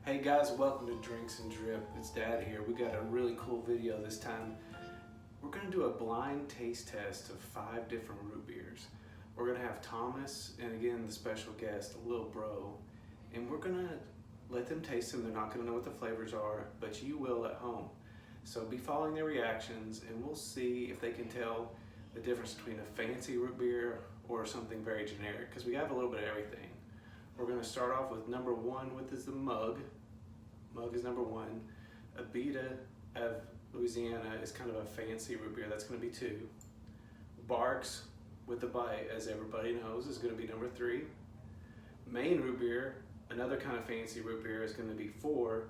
Hey guys, welcome to Drinks and Drip. It's Dad here. We got a really cool video this time. We're gonna do a blind taste test of 5 different root beers. We're gonna have Thomas and again the special guest, Lil Bro, and we're gonna let them taste them. They're not gonna know what the flavors are, but you will at home. So be following their reactions and we'll see if they can tell the difference between a fancy root beer or something very generic, because we have a little bit of everything. We're gonna start off with number 1, which is the mug. Mug is number 1. Abita of Louisiana is kind of a fancy root beer. That's going to be 2. Barq's with the bite, as everybody knows, is going to be number 3. Maine root beer, another kind of fancy root beer, is going to be 4.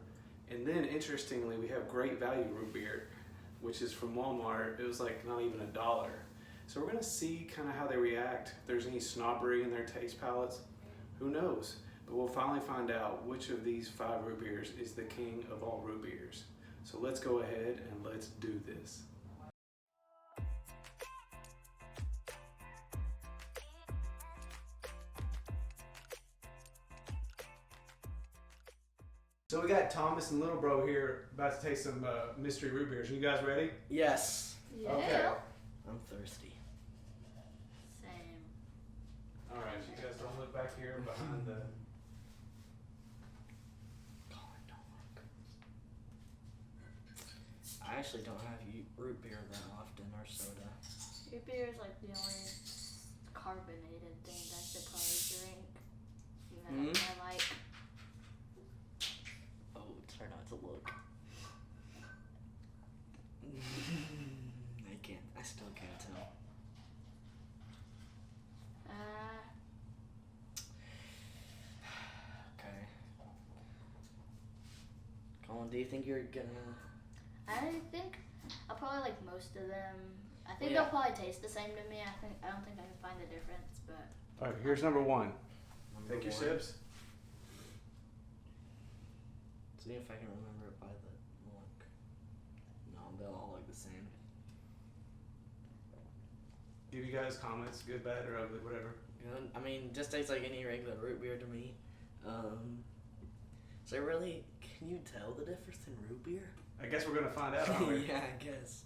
And then, interestingly, we have Great Value root beer, which is from Walmart. It was like not even $1. So we're going to see kind of how they react. If there's any snobbery in their taste palates, who knows? But we'll finally find out which of these 5 root beers is the king of all root beers. So let's go ahead and let's do this. So we got Thomas and Lil Bro here about to taste some mystery root beers. Are you guys ready? Yes. Yeah. Okay. I'm thirsty. Same. All right, you guys don't look back here behind the... I actually don't have root beer that often or soda. Root beer is like the only carbonated thing I should probably drink. You know, I like. Oh, try not to look. I still can't tell. Okay. Colin, do you think you're gonna... I think I'll probably like most of them. I think Yeah. they'll probably taste the same to me. I don't think I can find the difference, but. All right, here's number 1. Number Take your 1. sips. See if I can remember it by the look. No, they'll all look the same. Give you guys comments, good, bad, or ugly, whatever. I mean, just tastes like any regular root beer to me. So really, can you tell the difference in root beer? I guess we're gonna find out, aren't we? Yeah, I guess.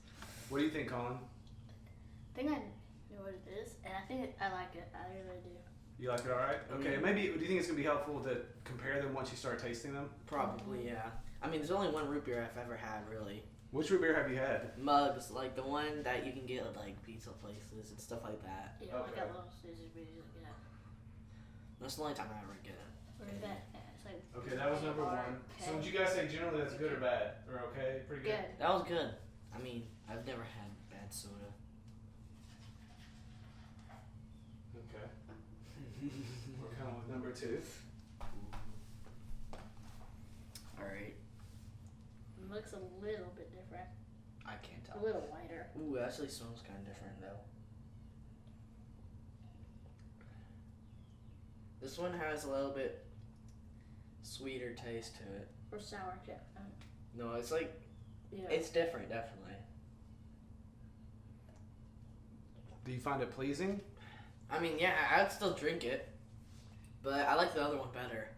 What do you think, Colin? I think I know what it is, and I think I like it. I really do. You like it all right? Okay, maybe, do you think it's gonna be helpful to compare them once you start tasting them? Probably, yeah. I mean, there's only one root beer I've ever had, really. Which root beer have you had? Mugs, like the one that you can get at like pizza places and stuff like that. Yeah, like Okay. a little scissors beers like that. That's the only time I ever get it. What is that? It's like. Okay, that was number 1. So would you guys say generally that's good or bad? Or okay? Pretty good? Good. That was good. I mean, I've never had bad soda. Okay. We're coming with number 2. Alright. It looks a little bit different. I can't A tell. little lighter. Ooh, it actually smells kind of different though. This one has a little bit sweeter taste to it. Or sour cream. No, it's like, Yeah. it's different, definitely. Do you find it pleasing? I mean, yeah, I'd still drink it, but I like the other one better.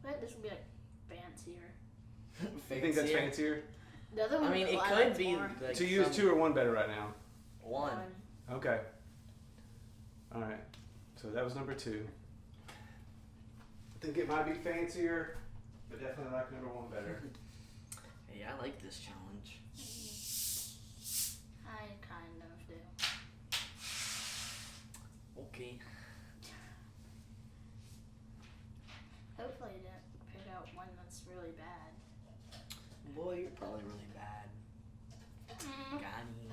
But this would be like fancier. You think that's fancier? The other one. I mean, it I could liked be more. like To you, is some- 2 or 1 better right now? one. Okay. All right. So that was number 2. I think it might be fancier, but definitely like number 1 better. Hey, I like this challenge. I kind of do. Okay. Hopefully you didn't pick out one that's really bad. Boy, you're probably really bad. Got him.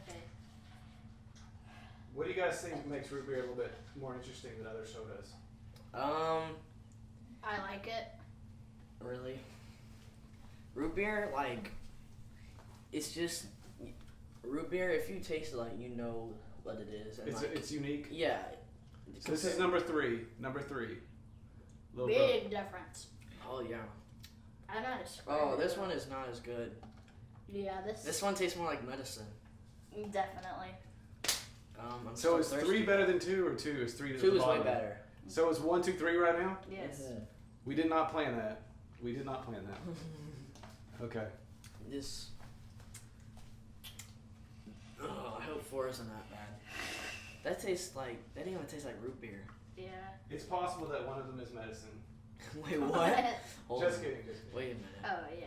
Okay. What do you guys think makes root beer a little bit more interesting than other sodas? I like it. Really? Root beer, like, it's just root beer. If you taste it, like, you know what it is. And It's unique. Yeah. So this is number 3. Number 3. Lil Bro. Big difference. Oh yeah. I know how to describe Oh, it. this one is not as good. Yeah, This one tastes more like medicine. Definitely. I'm So still is thirsty. 3 better than 2 or 2 is 3 to the 2 is way bottom? better. So it's 1, 2, 3 right now? Yes. We did not plan that. We did not plan that. Okay. This. Oh, I hope 4 isn't that bad. That tastes like. That even tastes like root beer. Yeah. It's possible that one of them is medicine. Wait, what? Hold Just on. kidding. Wait a minute. Oh yeah.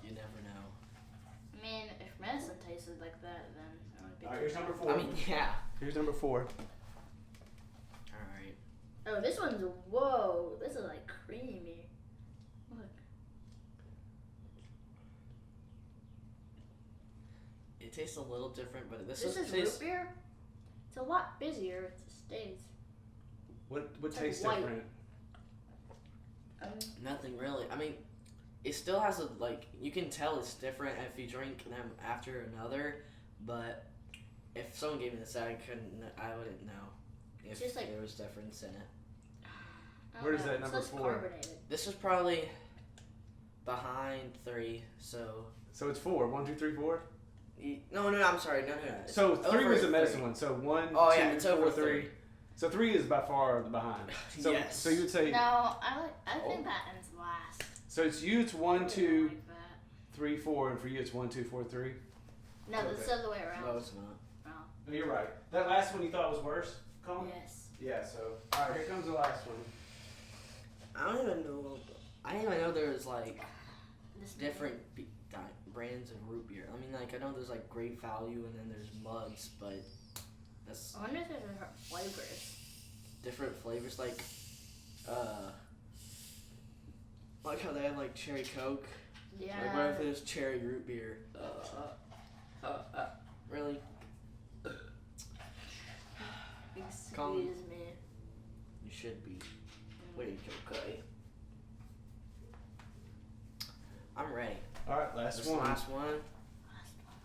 You never know. I mean, if medicine tasted like that, then it would be. Alright, here's number 4. I mean, yeah. Here's number 4. Alright. Oh, this one's whoa. This is like creamy. Look. It tastes a little different, but this This is tastes. root beer. It's a lot busier. It stays. What It's like tastes white. different? Nothing really. I mean, it still has a like. You can tell it's different if you drink them after another, but if someone gave me this, I wouldn't know if Just like- there was difference in it. I don't Where does know, that it's number less 4? carbonated. This is probably behind 3, so. So it's 4. 1, 2, 3, 4? No, I'm sorry. No. It's So 3 over was the 3. medicine one. So 1, Oh, 2, yeah, it's 4, over 3. 3. So 3 is by far behind. So, Yes. So you would say. No, I think Oh. that ends last. So it's you. It's 1, I 2, don't like that. 3, 4, and for you it's 1, 2, 4, 3. No, this is the other way around. No, it's not. No, you're right. That last one you thought was worse, Colin? Yes. Yeah. So all right, here comes the last one. I don't even know. I didn't even know there was like This different brands of root beer. I mean, like I know there's like Great Value and then there's Mugs, but that's I wonder if there's different flavors. different flavors. Like how they have like cherry Coke. Yeah. Like what if there's cherry root beer? Really? Excuse Colin. me. You should be. Wait, okay. I'm ready. All right, last This one. last one. Last one.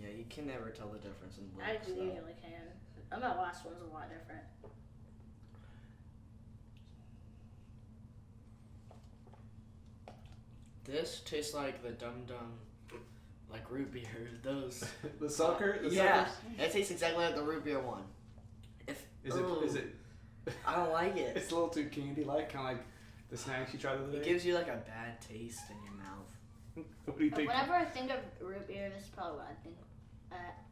Yeah, you can never tell the difference in I looks. though. usually can. I bet last one's a lot different. This tastes like the Dum Dum, like root beer. Those. The sucker. The Yeah, suckers? it tastes exactly like the root beer one. Is it? I don't like it. It's a little too candy-like, kind of like the snacks you tried the other It day. gives you like a bad taste in your mouth. What do you think? Whenever I think of root beer, this is probably what I think.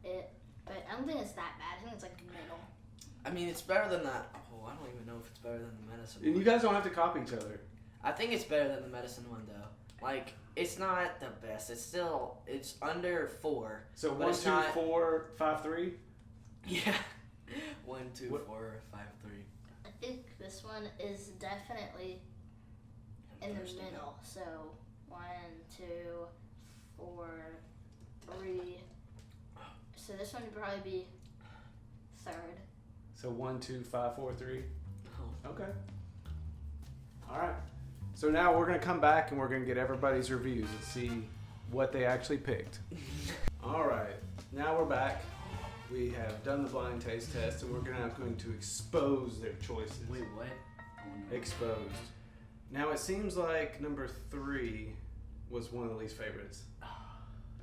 It, but I don't think it's that bad. I think it's like middle. I mean, it's better than that. Oh, I don't even know if it's better than the medicine And one. you guys don't have to copy each other. I think it's better than the medicine one though. Like, it's not the best. It's under 4. So But 1, it's 2, not- 4, 5, 3. Yeah. 1, 2, What- 4, 5, 3. I think this one is definitely in the Thirsty. middle. So 1, 2, 4, 3. So this one would probably be third. So 1, 2, 5, 4, 3. Oh. Okay. All right. So now we're gonna come back and we're gonna get everybody's reviews and see what they actually picked. All right. Now we're back. We have done the blind taste test and we're now going to expose their choices. Wait, what? Exposed. Now it seems like number 3 was one of the least favorites.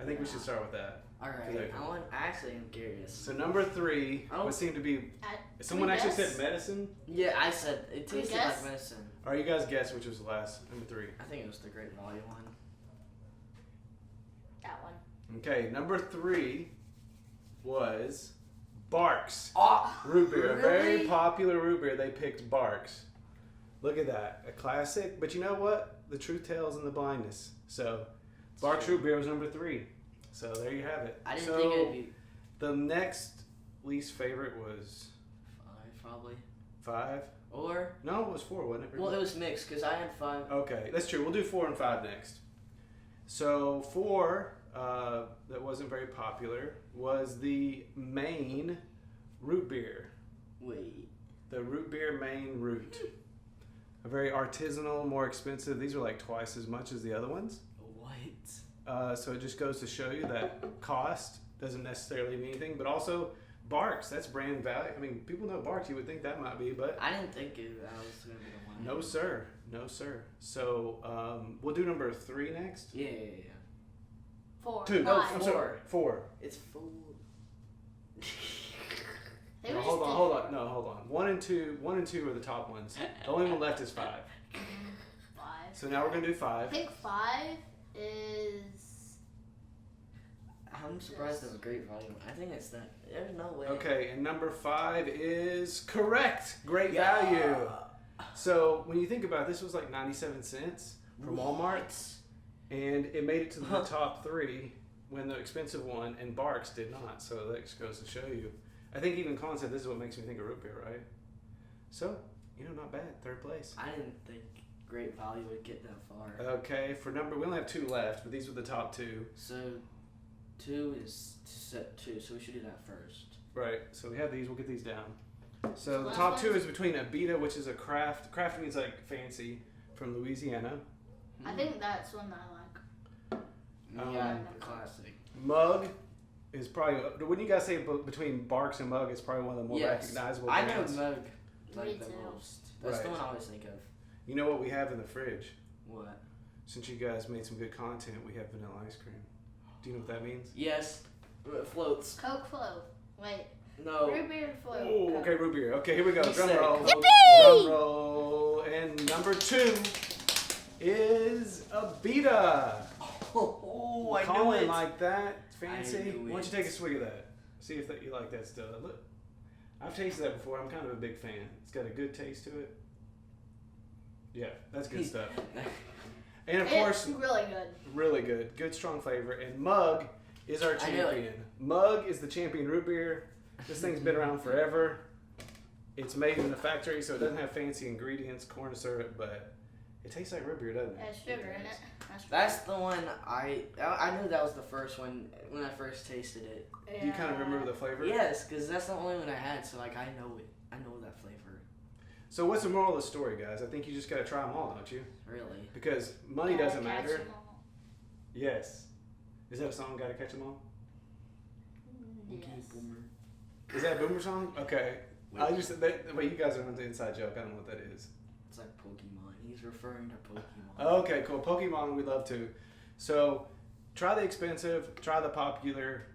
I think we should start with that. Alright, I actually am curious. So number 3 Oh. would seem to be. Someone we actually guess? said medicine. Yeah, I said it Can we tasted guess? like medicine. All right, you guys guess which was the last number 3. I think it was the Great Value one. That one. Okay, number 3 was Barq's Oh, root beer. A very really? popular root beer. They picked Barq's. Look at that, a classic. But you know what? The truth tells in the blindness. So, Barq's root beer was number 3. So there you have it. I didn't so, think it'd be the next least favorite was 5, probably. 5. Or, No, it was 4, wasn't it? well, it was mixed because I had 5. Okay, that's true. We'll do 4 and 5 next. So 4, that wasn't very popular, was the Maine root beer. Wait. The root beer Maine root. A very artisanal, more expensive. These are like twice as much as the other ones. What? So it just goes to show you that cost doesn't necessarily mean anything, but also Barq's, that's brand value. I mean, people know Barq's, you would think that might be, but I didn't think that was going to be the one. no sir, no sir. So we'll do number 3 next. Yeah. 4. 2, Oh, I'm sorry, 4. It's 4. They No, were hold just on, hold on. No, hold on. 1 and 2 are the top ones. The only one left is 5. 5. So now we're gonna do I 5. think 5 is. I'm surprised of a great value. I think it's that. There's no way. Okay, and number 5 is correct. Great Yeah. value. So when you think about it, this was like 97 cents from Walmart, and it made it to the top 3 when the expensive one and Barq's did not. So that just goes to show you. I think even Colin said this is what makes me think of root beer, right? So, not bad. 3rd place. I didn't think great value would get that far. Okay, for number, we only have 2 left, but these were the top 2. So 2 is set 2, so we should do that first. Right, so we have these, we'll get these down. So the Last top 2 one? is between Abita, which is a craft means like fancy, from Louisiana. I think that's one that I like. Yeah, classic. Mug is probably, wouldn't you guys say between Barq's and Mug, it's probably one of the more Yes. recognizable I know brands? Mug Me like the too. most. That's the Right. one I always think of. You know what we have in the fridge? What? Since you guys made some good content, we have vanilla ice cream. Do you know what that means? Yes. Floats. Coke float. Wait. No. Root beer float. Oh, Coke. okay, root beer. Okay, here we go. He Drum said roll. Coke. Drum roll. And number 2 is Abita. Oh, I knew Colin it. like that. Fancy. I knew Why don't it. you take a swig of that? See if you like that stuff. Look, I've tasted that before. I'm kind of a big fan. It's got a good taste to it. Yeah, that's good stuff. And of course, It's really good. really good. Good, strong flavor. And Mug is our I knew it. champion. Mug is the champion root beer. This thing's been around forever. It's made in the factory, so it doesn't have fancy ingredients, corn to serve it, but it tastes like root beer, doesn't it? There's sugar in it. That's the one I knew that was the first one when I first tasted it. Do you kind of remember the flavor? Yes, because that's the only one I had, so like I know it. I know that flavor. So what's the moral of the story, guys? I think you just got to try them all, don't you? Really. Because money doesn't Gotta catch matter. 'em all. Yes. Is that a song, Gotta Catch 'Em All? Yes. Is that a Boomer song? Okay. I just, wait, you guys are on the inside joke. I don't know what that is. It's like Pokemon. He's referring to Pokemon. Okay, cool. Pokemon, we love to. So, try the expensive, try the popular.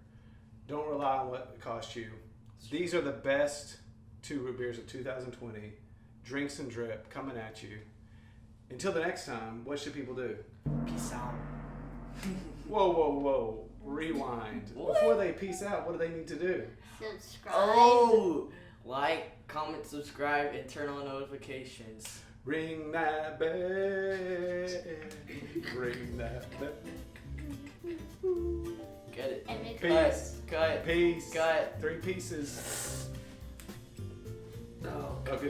Don't rely on what it costs you. These are the best 2 root beers of 2020. Drinks and Drip coming at you. Until the next time, what should people do? Peace out. Whoa, whoa, whoa. Rewind. What? Before they peace out, what do they need to do? Subscribe. Oh! Like, comment, subscribe, and turn on notifications. Ring that bell. Ring that bell. Get it. And make Peace. Cut. Peace. Cut. 3 pieces. Oh, Oh, good job.